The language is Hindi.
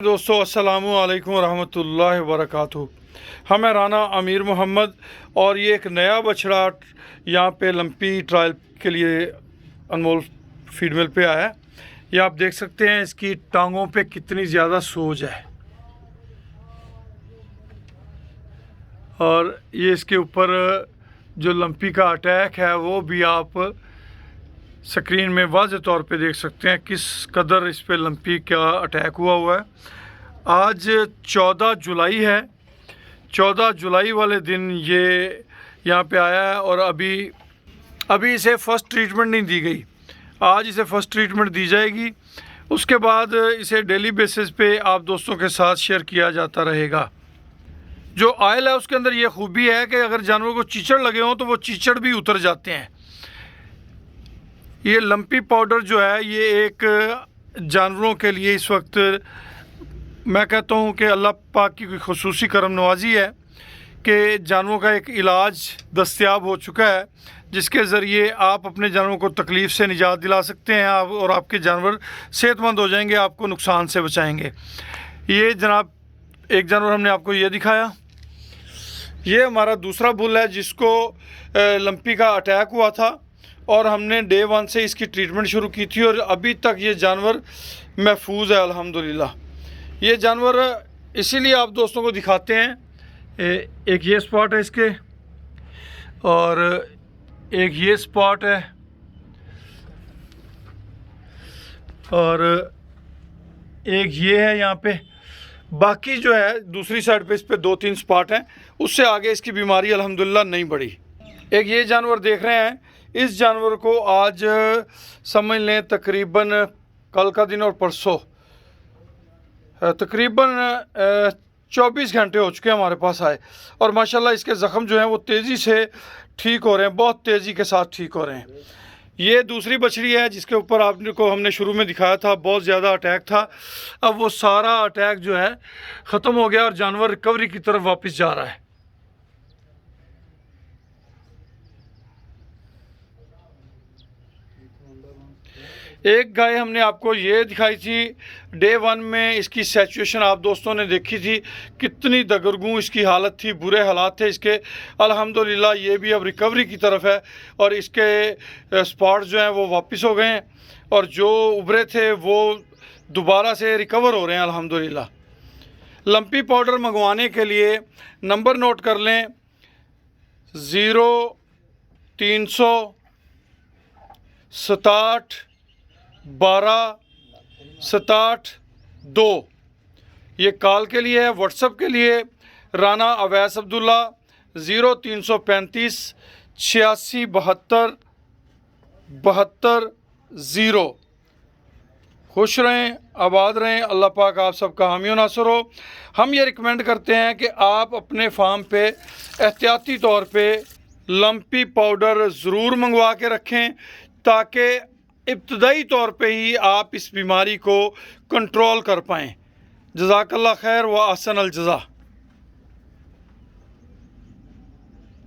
दोस्तों अस्सलामु अलैकुम रहमतुल्लाहि व बरकातुहू। हम हैं राना अमीर मोहम्मद और ये एक नया बछड़ा यहाँ पे लंपी ट्रायल के लिए अनमोल फीड मिल पे आया है। ये आप देख सकते हैं इसकी टांगों पे कितनी ज़्यादा सोज है और ये इसके ऊपर जो लंपी का अटैक है वो भी आप स्क्रीन में वाज़ेह तौर पे देख सकते हैं किस कदर इस पे लंपी का अटैक हुआ है। आज 14 जुलाई है। 14 जुलाई वाले दिन ये यहाँ पे आया है और अभी इसे फ़र्स्ट ट्रीटमेंट नहीं दी गई। आज इसे फ़र्स्ट ट्रीटमेंट दी जाएगी, उसके बाद इसे डेली बेसिस पे आप दोस्तों के साथ शेयर किया जाता रहेगा। जो ऑयल है उसके अंदर ये खूबी है कि अगर जानवर को चीचड़ लगे हों तो वो चीचड़ भी उतर जाते हैं। ये लंपी पाउडर जो है ये एक जानवरों के लिए इस वक्त मैं कहता हूँ कि अल्लाह पाक की कोई खुसूसी करम नवाजी है कि जानवरों का एक इलाज दस्तयाब हो चुका है जिसके ज़रिए आप अपने जानवरों को तकलीफ़ से निजात दिला सकते हैं आप और आपके जानवर सेहतमंद हो जाएंगे, आपको नुकसान से बचाएंगे। ये जनाब एक जानवर हमने आपको ये दिखाया, ये हमारा दूसरा बुल है जिसको लंपी का अटैक हुआ था और हमने डे 1 से इसकी ट्रीटमेंट शुरू की थी और अभी तक ये जानवर महफूज है अल्हम्दुलिल्लाह। ये जानवर इसीलिए आप दोस्तों को दिखाते हैं, एक ये स्पॉट है इसके और एक ये स्पॉट है और एक ये है यहाँ पे। बाकी जो है दूसरी साइड पे इस पे 2-3 स्पॉट हैं, उससे आगे इसकी बीमारी अल्हम्दुलिल्लाह नहीं बढ़ी। एक ये जानवर देख रहे हैं, इस जानवर को आज समझ लें तकरीबन कल का दिन और परसों तकरीबन 24 घंटे हो चुके हैं हमारे पास आए और माशाल्लाह इसके ज़ख़म जो हैं वो तेज़ी से ठीक हो रहे हैं, बहुत तेज़ी के साथ ठीक हो रहे हैं। ये दूसरी बछड़ी है जिसके ऊपर आपको हमने शुरू में दिखाया था बहुत ज़्यादा अटैक था। अब वो सारा अटैक जो है ख़त्म हो गया और जानवर रिकवरी की तरफ वापस जा रहा है। एक गाय हमने आपको ये दिखाई थी डे 1 में, इसकी सिचुएशन आप दोस्तों ने देखी थी, कितनी दगरगूं इसकी हालत थी, बुरे हालात थे इसके। अल्हम्दुलिल्लाह ये भी अब रिकवरी की तरफ है और इसके स्पॉट जो हैं वो वापस हो गए हैं और जो उभरे थे वो दोबारा से रिकवर हो रहे हैं अल्हम्दुलिल्लाह। लंपी पाउडर मंगवाने के लिए नंबर नोट कर लें 0367 12 67 2। ये कॉल के लिए है। व्हाट्सएप के लिए राना अवैस अब्दुल्ला 0335 86 72 72 0। खुश रहें, आबाद रहें, अल्लाह पाक आप सबका हामी नासर हो। हम ये रिकमेंड करते हैं कि आप अपने फार्म पे एहतियाती तौर पे लंपी पाउडर ज़रूर मंगवा के रखें ताकि इब्तदाई तौर पे ही आप इस बीमारी को कंट्रोल कर पाएँ। जज़ाकल्लाह खैर व अहसन अल जज़ा।